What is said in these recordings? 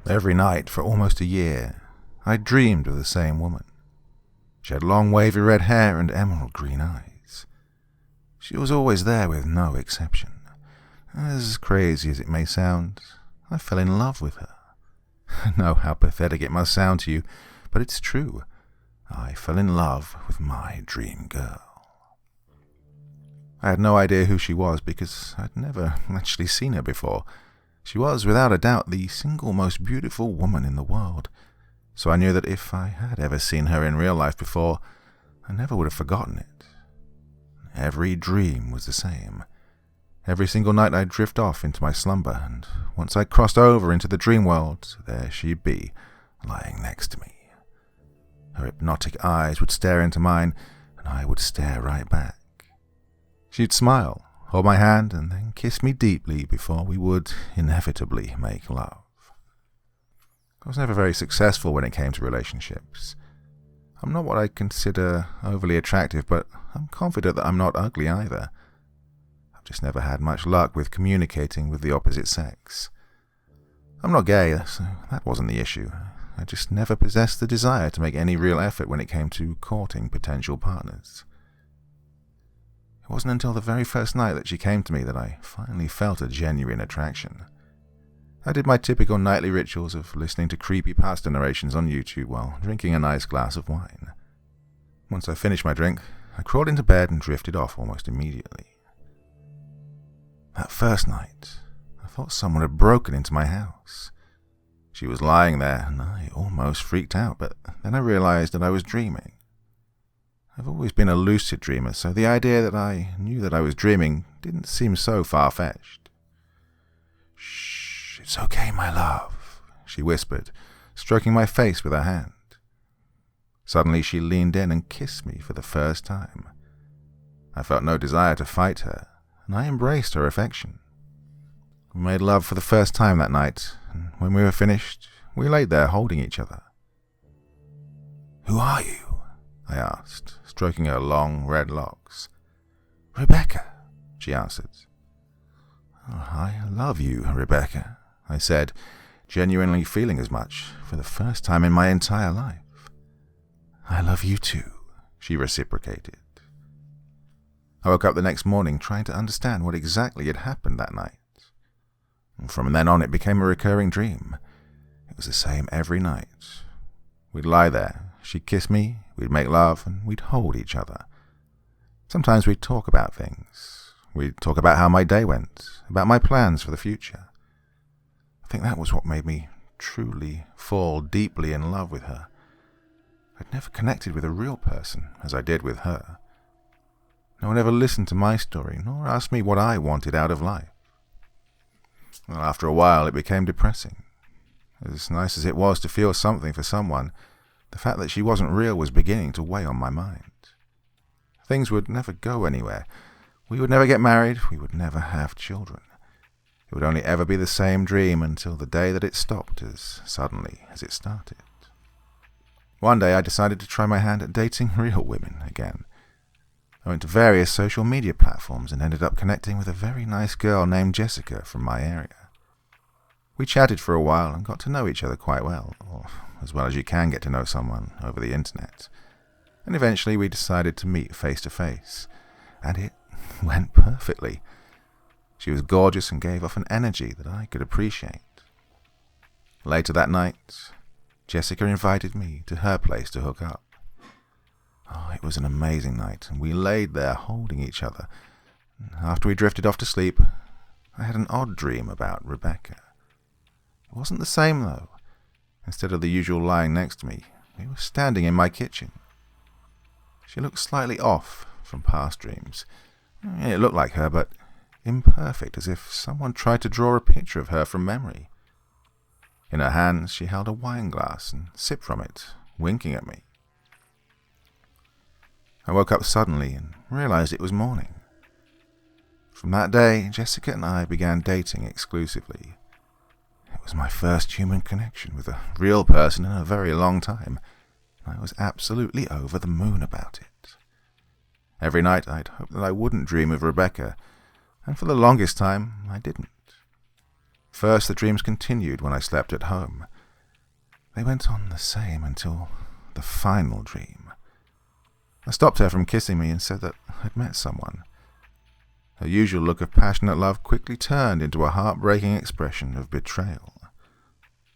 Every night for almost a year, I dreamed of the same woman. She had long wavy red hair and emerald green eyes. She was always there with no exception. As crazy as it may sound, I fell in love with her. I know how pathetic it must sound to you, but it's true. I fell in love with my dream girl. I had no idea who she was because I'd never actually seen her before. She was, without a doubt, the single most beautiful woman in the world, so I knew that if I had ever seen her in real life before, I never would have forgotten it. Every dream was the same. Every single night I'd drift off into my slumber, and once I crossed over into the dream world, there she'd be, lying next to me. Her hypnotic eyes would stare into mine, and I would stare right back. She'd smile, hold my hand, and then kiss me deeply before we would inevitably make love. I was never very successful when it came to relationships. I'm not what I consider overly attractive, but I'm confident that I'm not ugly either. I've just never had much luck with communicating with the opposite sex. I'm not gay, so that wasn't the issue. I just never possessed the desire to make any real effort when it came to courting potential partners. It wasn't until the very first night that she came to me that I finally felt a genuine attraction. I did my typical nightly rituals of listening to creepypasta narrations on YouTube while drinking a nice glass of wine. Once I finished my drink, I crawled into bed and drifted off almost immediately. That first night, I thought someone had broken into my house. She was lying there, and I almost freaked out, but then I realized that I was dreaming. I've always been a lucid dreamer, so the idea that I knew that I was dreaming didn't seem so far-fetched. "Shh, it's okay, my love," she whispered, stroking my face with her hand. Suddenly she leaned in and kissed me for the first time. I felt no desire to fight her, and I embraced her affection. We made love for the first time that night, and when we were finished, we laid there holding each other. "Who are you?" I asked, stroking her long red locks. "Rebecca," she answered. "Oh, I love you, Rebecca," I said, genuinely feeling as much for the first time in my entire life. "I love you too," she reciprocated. I woke up the next morning trying to understand what exactly had happened that night. From then on, it became a recurring dream. It was the same every night. We'd lie there, she'd kiss me, we'd make love, and we'd hold each other. Sometimes we'd talk about things. We'd talk about how my day went, about my plans for the future. I think that was what made me truly fall deeply in love with her. I'd never connected with a real person as I did with her. No one ever listened to my story, nor asked me what I wanted out of life. Well, after a while, it became depressing. As nice as it was to feel something for someone, the fact that she wasn't real was beginning to weigh on my mind. Things would never go anywhere. We would never get married. We would never have children. It would only ever be the same dream until the day that it stopped as suddenly as it started. One day I decided to try my hand at dating real women again. I went to various social media platforms and ended up connecting with a very nice girl named Jessica from my area. We chatted for a while and got to know each other quite well, or as well as you can get to know someone over the internet. And eventually we decided to meet face to face, and it went perfectly. She was gorgeous and gave off an energy that I could appreciate. Later that night, Jessica invited me to her place to hook up. Oh, it was an amazing night, and we laid there holding each other. After we drifted off to sleep, I had an odd dream about Rebecca. It wasn't the same, though. Instead of the usual lying next to me, we were standing in my kitchen. She looked slightly off from past dreams. It looked like her, but imperfect, as if someone tried to draw a picture of her from memory. In her hands, she held a wine glass and sipped from it, winking at me. I woke up suddenly and realized it was morning. From that day, Jessica and I began dating exclusively. It was my first human connection with a real person in a very long time, and I was absolutely over the moon about it. Every night I'd hoped that I wouldn't dream of Rebecca, and for the longest time I didn't. First, the dreams continued when I slept at home. They went on the same until the final dream. I stopped her from kissing me and said that I'd met someone. Her usual look of passionate love quickly turned into a heartbreaking expression of betrayal.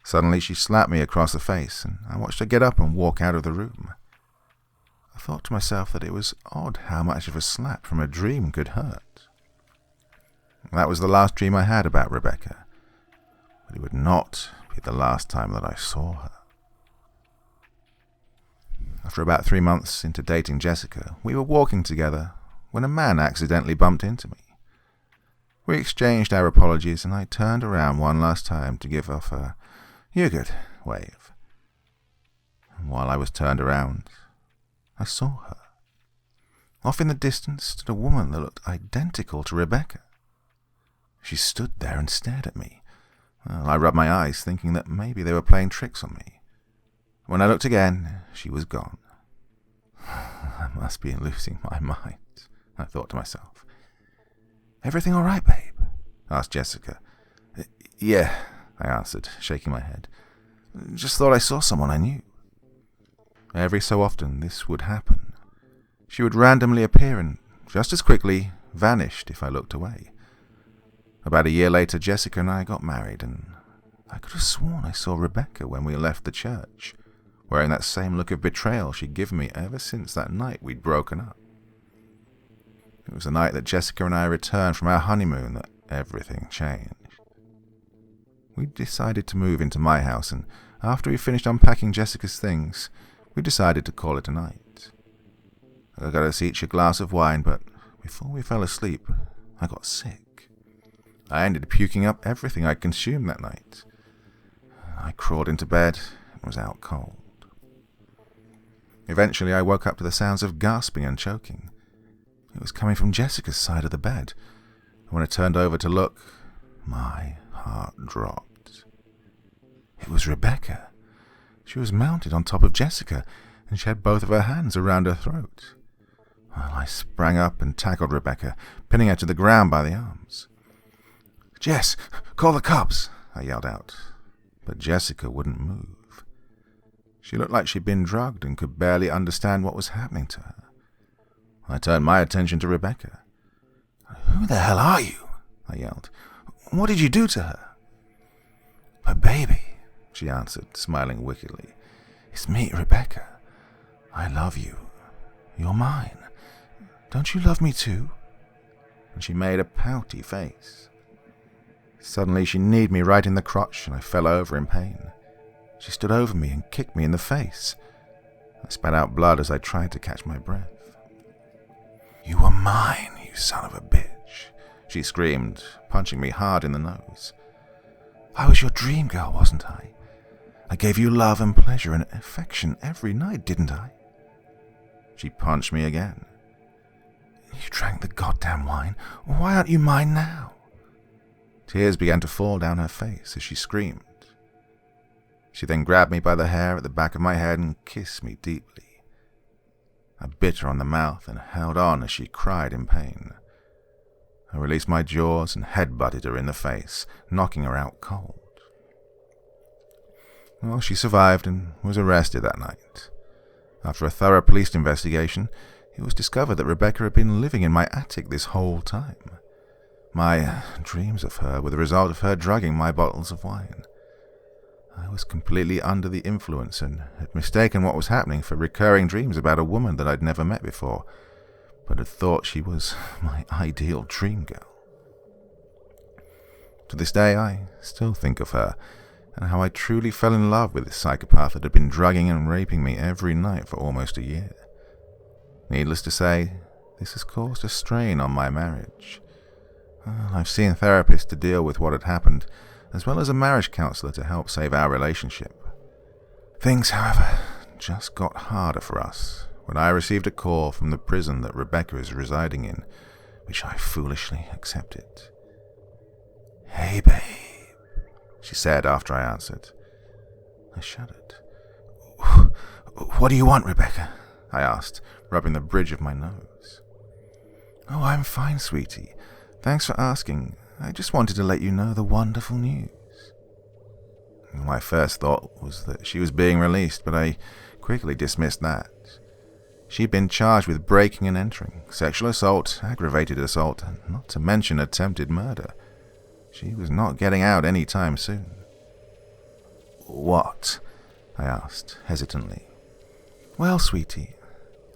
Suddenly she slapped me across the face, and I watched her get up and walk out of the room. I thought to myself that it was odd how much of a slap from a dream could hurt. That was the last dream I had about Rebecca, but it would not be the last time that I saw her. After about 3 months into dating Jessica, we were walking together when a man accidentally bumped into me. We exchanged our apologies, and I turned around one last time to give off a "You good" wave. And while I was turned around, I saw her. Off in the distance stood a woman that looked identical to Rebecca. She stood there and stared at me. Well, I rubbed my eyes, thinking that maybe they were playing tricks on me. When I looked again, she was gone. I must be losing my mind, I thought to myself. "Everything all right, babe?" asked Jessica. "Yeah," I answered, shaking my head. "Just thought I saw someone I knew." Every so often this would happen. She would randomly appear and, just as quickly, vanished if I looked away. About a year later, Jessica and I got married, and I could have sworn I saw Rebecca when we left the church, wearing that same look of betrayal she'd given me ever since that night we'd broken up. It was the night that Jessica and I returned from our honeymoon that everything changed. We decided to move into my house, and after we finished unpacking Jessica's things, we decided to call it a night. I got us each a glass of wine, but before we fell asleep, I got sick. I ended up puking up everything I'd consumed that night. I crawled into bed and was out cold. Eventually, I woke up to the sounds of gasping and choking. It was coming from Jessica's side of the bed. When I turned over to look, my heart dropped. It was Rebecca. She was mounted on top of Jessica, and she had both of her hands around her throat. Well, I sprang up and tackled Rebecca, pinning her to the ground by the arms. "Jess, call the cops!" I yelled out. But Jessica wouldn't move. She looked like she'd been drugged and could barely understand what was happening to her. I turned my attention to Rebecca. "Who the hell are you?" I yelled. "What did you do to her?" "My baby," she answered, smiling wickedly. "It's me, Rebecca. I love you. You're mine. Don't you love me too?" And she made a pouty face. Suddenly she kneed me right in the crotch, and I fell over in pain. She stood over me and kicked me in the face. I spat out blood as I tried to catch my breath. "You were mine, you son of a bitch," she screamed, punching me hard in the nose. "I was your dream girl, wasn't I? I gave you love and pleasure and affection every night, didn't I?" She punched me again. "You drank the goddamn wine. Why aren't you mine now?" Tears began to fall down her face as she screamed. She then grabbed me by the hair at the back of my head and kissed me deeply. I bit her on the mouth and held on as she cried in pain. I released my jaws and head-butted her in the face, knocking her out cold. Well, she survived and was arrested that night. After a thorough police investigation, it was discovered that Rebecca had been living in my attic this whole time. My dreams of her were the result of her drugging my bottles of wine. I was completely under the influence and had mistaken what was happening for recurring dreams about a woman that I'd never met before, but had thought she was my ideal dream girl. To this day, I still think of her, and how I truly fell in love with this psychopath that had been drugging and raping me every night for almost a year. Needless to say, this has caused a strain on my marriage. I've seen therapists to deal with what had happened, as well as a marriage counselor to help save our relationship. Things, however, just got harder for us when I received a call from the prison that Rebecca is residing in, which I foolishly accepted. "Hey, babe," she said after I answered. I shuddered. "What do you want, Rebecca?" I asked, rubbing the bridge of my nose. "Oh, I'm fine, sweetie. Thanks for asking. I just wanted to let you know the wonderful news." My first thought was that she was being released, but I quickly dismissed that. She'd been charged with breaking and entering, sexual assault, aggravated assault, and not to mention attempted murder. She was not getting out any time soon. "What?" I asked, hesitantly. "Well, sweetie,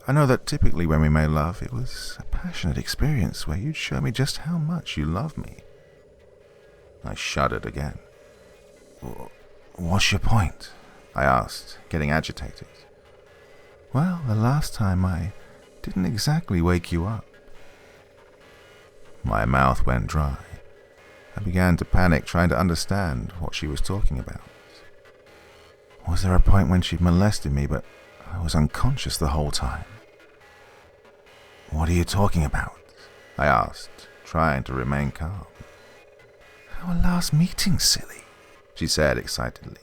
I know that typically when we made love, it was a passionate experience where you'd show me just how much you love me." I shuddered again. "What's your point?" I asked, getting agitated. "Well, the last time I didn't exactly wake you up." My mouth went dry. I began to panic, trying to understand what she was talking about. Was there a point when she molested me, but I was unconscious the whole time? "What are you talking about?" I asked, trying to remain calm. "Our last meeting, silly," she said excitedly.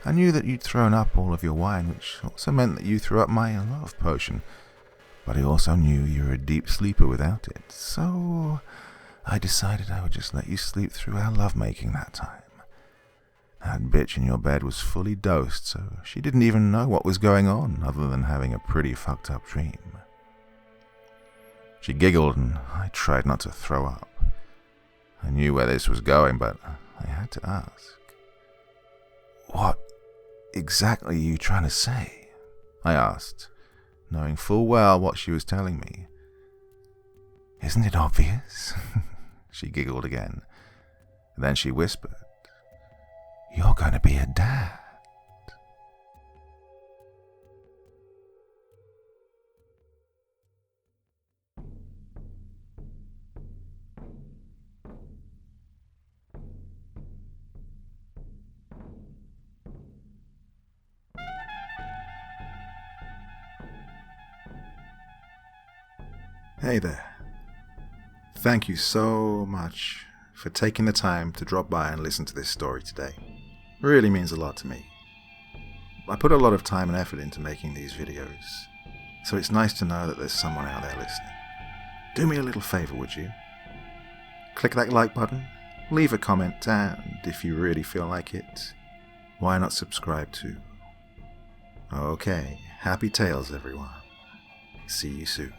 "I knew that you'd thrown up all of your wine, which also meant that you threw up my love potion. But I also knew you were a deep sleeper without it, so I decided I would just let you sleep through our lovemaking that time. That bitch in your bed was fully dosed, so she didn't even know what was going on other than having a pretty fucked up dream." She giggled and I tried not to throw up. I knew where this was going, but I had to ask. "What exactly are you trying to say?" I asked, knowing full well what she was telling me. "Isn't it obvious?" She giggled again. Then she whispered, "You're going to be a dad." Hey there. Thank you so much for taking the time to drop by and listen to this story today. It really means a lot to me. I put a lot of time and effort into making these videos, so it's nice to know that there's someone out there listening. Do me a little favor, would you? Click that like button, leave a comment, and if you really feel like it, why not subscribe too? Okay, happy tales everyone. See you soon.